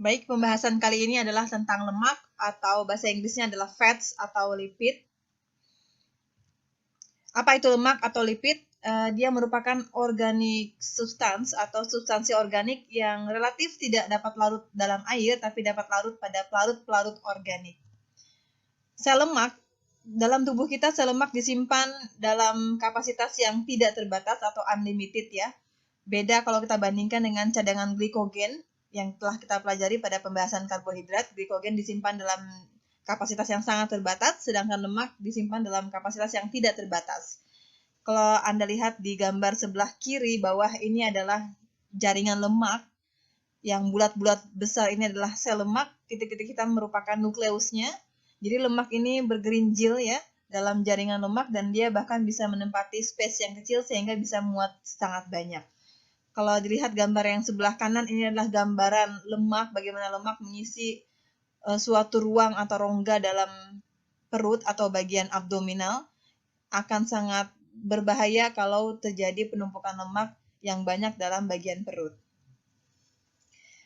Baik, pembahasan kali ini adalah tentang lemak atau bahasa Inggrisnya adalah fats atau lipid. Apa itu lemak atau lipid? Dia merupakan organic substance atau substansi organik yang relatif tidak dapat larut dalam air, tapi dapat larut pada pelarut-pelarut organik. Sel lemak, dalam tubuh kita sel lemak disimpan dalam kapasitas yang tidak terbatas atau unlimited ya. Beda kalau kita bandingkan dengan cadangan glikogen yang telah kita pelajari pada pembahasan karbohidrat. Glikogen disimpan dalam kapasitas yang sangat terbatas, sedangkan lemak disimpan dalam kapasitas yang tidak terbatas. Kalau Anda lihat di gambar sebelah kiri bawah, ini adalah jaringan lemak yang bulat-bulat besar. Ini adalah sel lemak, titik-titik hitam merupakan nukleusnya. Jadi lemak ini bergerinjil ya dalam jaringan lemak, dan dia bahkan bisa menempati space yang kecil sehingga bisa muat sangat banyak. Kalau dilihat gambar yang sebelah kanan, ini adalah gambaran lemak, bagaimana lemak mengisi suatu ruang atau rongga dalam perut atau bagian abdominal. Akan sangat berbahaya kalau terjadi penumpukan lemak yang banyak dalam bagian perut.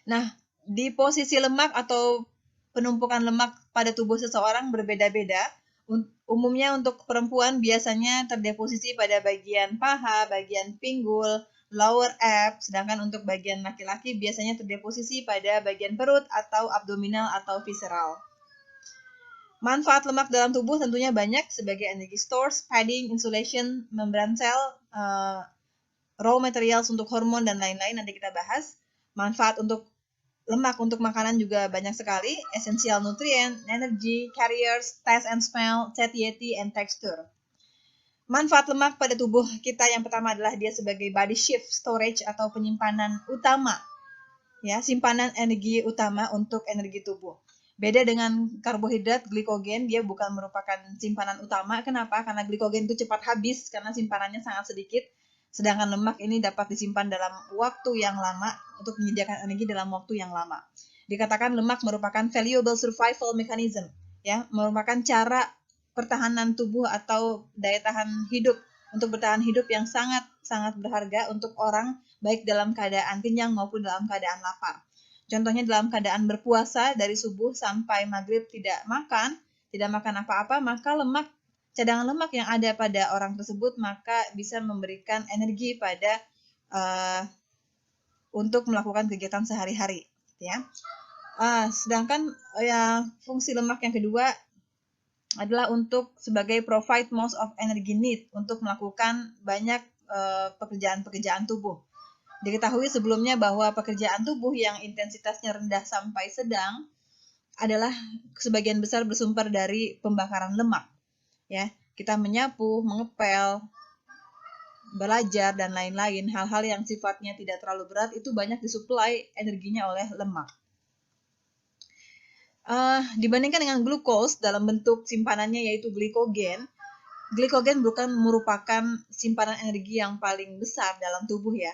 Nah, di posisi lemak atau penumpukan lemak pada tubuh seseorang berbeda-beda. Umumnya untuk perempuan biasanya terdeposisi pada bagian paha, bagian pinggul, lower abs, sedangkan untuk bagian laki-laki biasanya terdeposisi pada bagian perut atau abdominal atau visceral. Manfaat lemak dalam tubuh tentunya banyak sebagai energy stores, padding, insulation, membran sel, raw materials untuk hormon dan lain-lain, nanti kita bahas. Manfaat untuk lemak untuk makanan juga banyak sekali, essential nutrient, energy, carriers, taste and smell, satiety, and texture. Manfaat lemak pada tubuh kita yang pertama adalah dia sebagai body shift storage atau penyimpanan utama, ya, simpanan energi utama untuk energi tubuh. Beda dengan karbohidrat, glikogen, dia bukan merupakan simpanan utama. Kenapa? Karena glikogen itu cepat habis karena simpanannya sangat sedikit. Sedangkan lemak ini dapat disimpan dalam waktu yang lama untuk menyediakan energi dalam waktu yang lama. Dikatakan lemak merupakan valuable survival mechanism, ya, merupakan cara pertahanan tubuh atau daya tahan hidup untuk bertahan hidup yang sangat berharga untuk orang, baik dalam keadaan kenyang maupun dalam keadaan lapar. Contohnya dalam keadaan berpuasa dari subuh sampai maghrib tidak makan apa-apa, maka cadangan lemak yang ada pada orang tersebut maka bisa memberikan energi pada untuk melakukan kegiatan sehari-hari, ya. Sedangkan fungsi lemak yang kedua adalah untuk sebagai provide most of energy need, untuk melakukan banyak pekerjaan-pekerjaan tubuh. Diketahui sebelumnya bahwa pekerjaan tubuh yang intensitasnya rendah sampai sedang adalah sebagian besar bersumber dari pembakaran lemak. Ya, kita menyapu, mengepel, belajar dan lain-lain, hal-hal yang sifatnya tidak terlalu berat itu banyak disuplai energinya oleh lemak. Dibandingkan dengan glukos dalam bentuk simpanannya yaitu glikogen, glikogen bukan merupakan simpanan energi yang paling besar dalam tubuh ya.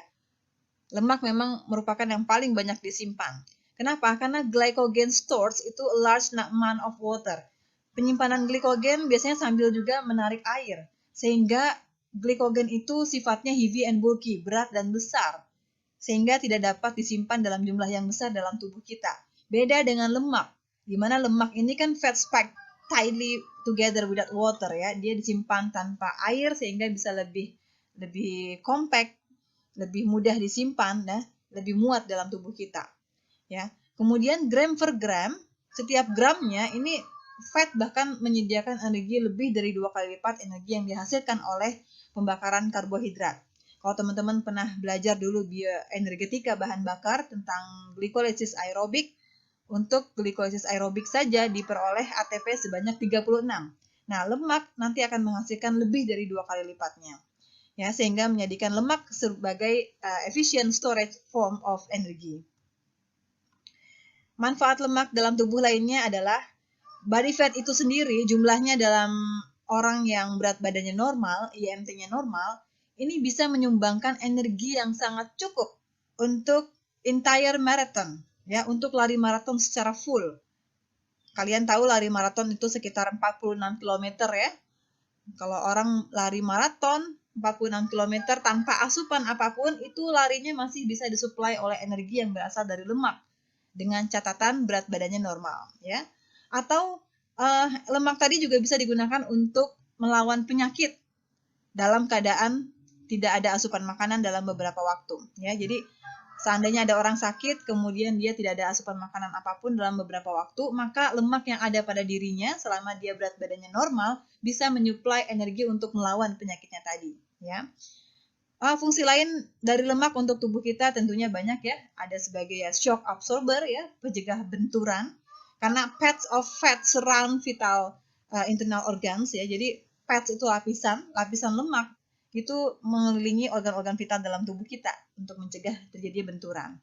Lemak memang merupakan yang paling banyak disimpan. Kenapa? Karena glycogen stores itu a large amount of water. Penyimpanan glikogen biasanya sambil juga menarik air, sehingga glikogen itu sifatnya heavy and bulky, berat dan besar, sehingga tidak dapat disimpan dalam jumlah yang besar dalam tubuh kita. Beda dengan lemak, di mana lemak ini kan fat packed tightly together without water ya, dia disimpan tanpa air sehingga bisa lebih compact, lebih mudah disimpan, lebih muat dalam tubuh kita. Ya. Kemudian gram per gram, setiap gramnya ini fat bahkan menyediakan energi lebih dari 2 kali lipat energi yang dihasilkan oleh pembakaran karbohidrat. Kalau teman-teman pernah belajar dulu bioenergetika bahan bakar tentang glycolysis aerobik, untuk glycolysis aerobik saja diperoleh ATP sebanyak 36. Nah, lemak nanti akan menghasilkan lebih dari 2 kali lipatnya. Ya, sehingga menjadikan lemak sebagai efficient storage form of energy. Manfaat lemak dalam tubuh lainnya adalah body fat itu sendiri jumlahnya dalam orang yang berat badannya normal, IMT-nya normal, ini bisa menyumbangkan energi yang sangat cukup untuk entire marathon, ya, untuk lari maraton secara full. Kalian tahu lari maraton itu sekitar 46 km ya. Kalau orang lari maraton 46 km tanpa asupan apapun, itu larinya masih bisa disuplai oleh energi yang berasal dari lemak. dengan catatan berat badannya normal, ya. Atau lemak tadi juga bisa digunakan untuk melawan penyakit dalam keadaan tidak ada asupan makanan dalam beberapa waktu, ya. Jadi seandainya ada orang sakit, kemudian dia tidak ada asupan makanan apapun dalam beberapa waktu, maka lemak yang ada pada dirinya selama dia berat badannya normal bisa menyuplai energi untuk melawan penyakitnya tadi, ya. Fungsi lain dari lemak untuk tubuh kita tentunya banyak, ya. Ada sebagai shock absorber, ya, pencegah benturan. Karena pads of fat surround vital internal organs, ya. Jadi pads itu lapisan lemak itu mengelilingi organ-organ vital dalam tubuh kita untuk mencegah terjadi benturan.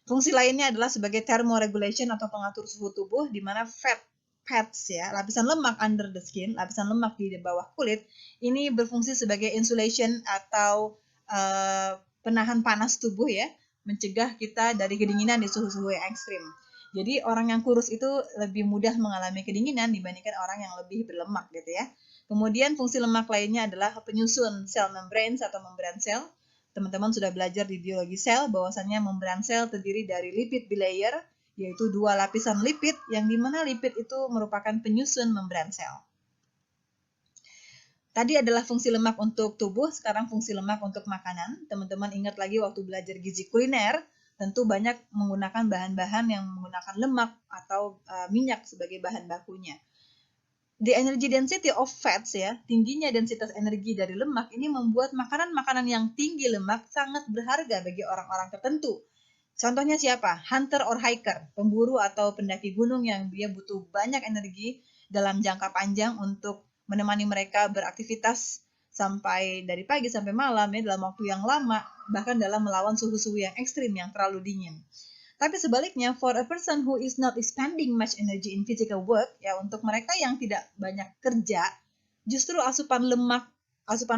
Fungsi lainnya adalah sebagai thermoregulation atau pengatur suhu tubuh, di mana fat pads, ya, lapisan lemak under the skin, lapisan lemak di bawah kulit, ini berfungsi sebagai insulation atau penahan panas tubuh, ya, mencegah kita dari kedinginan di suhu-suhu yang ekstrim. Jadi orang yang kurus itu lebih mudah mengalami kedinginan dibandingkan orang yang lebih berlemak, gitu ya. Kemudian fungsi lemak lainnya adalah penyusun sel membranes atau membran sel. Teman-teman sudah belajar di biologi sel bahwasannya membran sel terdiri dari lipid bilayer, yaitu 2 lapisan lipid, yang dimana lipid itu merupakan penyusun membran sel. Tadi adalah fungsi lemak untuk tubuh, sekarang fungsi lemak untuk makanan. Teman-teman ingat lagi waktu belajar gizi kuliner, tentu banyak menggunakan bahan-bahan yang menggunakan lemak atau minyak sebagai bahan bakunya. The energy density of fats, ya, tingginya densitas energi dari lemak ini membuat makanan-makanan yang tinggi lemak sangat berharga bagi orang-orang tertentu. Contohnya siapa? Hunter or hiker, pemburu atau pendaki gunung yang dia butuh banyak energi dalam jangka panjang untuk menemani mereka beraktivitas sampai dari pagi sampai malam, ya, dalam waktu yang lama, bahkan dalam melawan suhu-suhu yang ekstrim yang terlalu dingin. Tapi sebaliknya, for a person who is not expending much energy in physical work, ya, untuk mereka yang tidak banyak kerja, justru asupan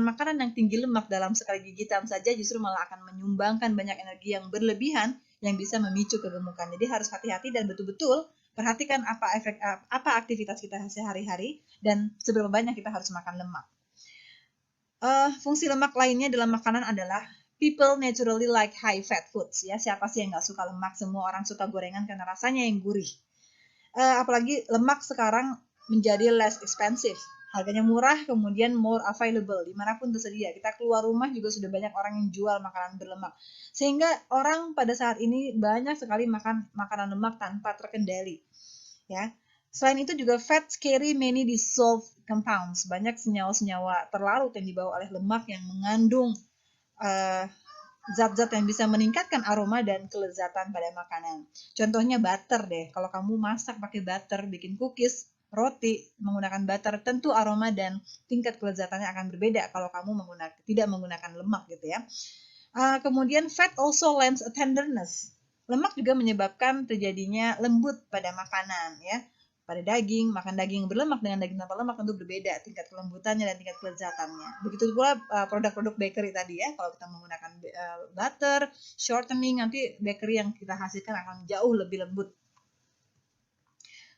makanan yang tinggi lemak dalam sekali gigitan saja justru malah akan menyumbangkan banyak energi yang berlebihan yang bisa memicu kegemukan. Jadi harus hati-hati dan betul-betul perhatikan apa aktivitas kita sehari-hari dan seberapa banyak kita harus makan lemak. Fungsi lemak lainnya dalam makanan adalah people naturally like high fat foods, ya. Siapa sih yang nggak suka lemak? Semua orang suka gorengan karena rasanya yang gurih. Apalagi lemak sekarang menjadi less expensive, harganya murah, kemudian more available dimanapun tersedia. Kita keluar rumah juga sudah banyak orang yang jual makanan berlemak, sehingga orang pada saat ini banyak sekali makan makanan lemak tanpa terkendali, ya. Selain itu juga fats carry many dissolved compounds, banyak senyawa-senyawa terlarut yang dibawa oleh lemak yang mengandung zat-zat yang bisa meningkatkan aroma dan kelezatan pada makanan. Contohnya butter deh. Kalau kamu masak pakai butter, bikin cookies, roti menggunakan butter, tentu aroma dan tingkat kelezatannya akan berbeda kalau kamu tidak menggunakan lemak, gitu ya. Kemudian fat also lends a tenderness. Lemak juga menyebabkan terjadinya lembut pada makanan, ya. Pada daging, makan daging berlemak dengan daging tanpa lemak tentu berbeda tingkat kelembutannya dan tingkat kelezatannya. Begitu pula produk-produk bakery tadi, ya. Kalau kita menggunakan butter, shortening, nanti bakery yang kita hasilkan akan jauh lebih lembut.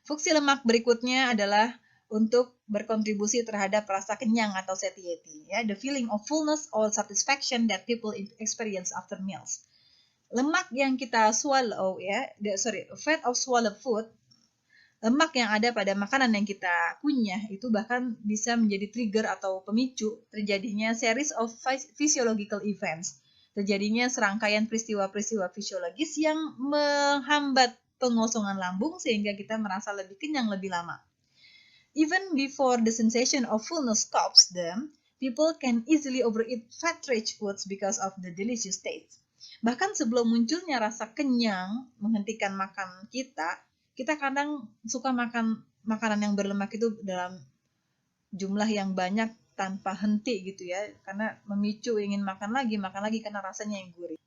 Fungsi lemak berikutnya adalah untuk berkontribusi terhadap rasa kenyang atau satiety, ya, the feeling of fullness or satisfaction that people experience after meals. Lemak yang kita swallow, ya, fat of swallowed food, lemak yang ada pada makanan yang kita kunyah itu bahkan bisa menjadi trigger atau pemicu terjadinya series of physiological events, terjadinya serangkaian peristiwa-peristiwa fisiologis yang menghambat pengosongan lambung sehingga kita merasa lebih kenyang lebih lama. Even before the sensation of fullness stops them, people can easily overeat fat-rich foods because of the delicious taste. Bahkan sebelum munculnya rasa kenyang menghentikan makan kita kadang suka makan makanan yang berlemak itu dalam jumlah yang banyak tanpa henti, gitu ya, karena memicu ingin makan lagi karena rasanya yang gurih.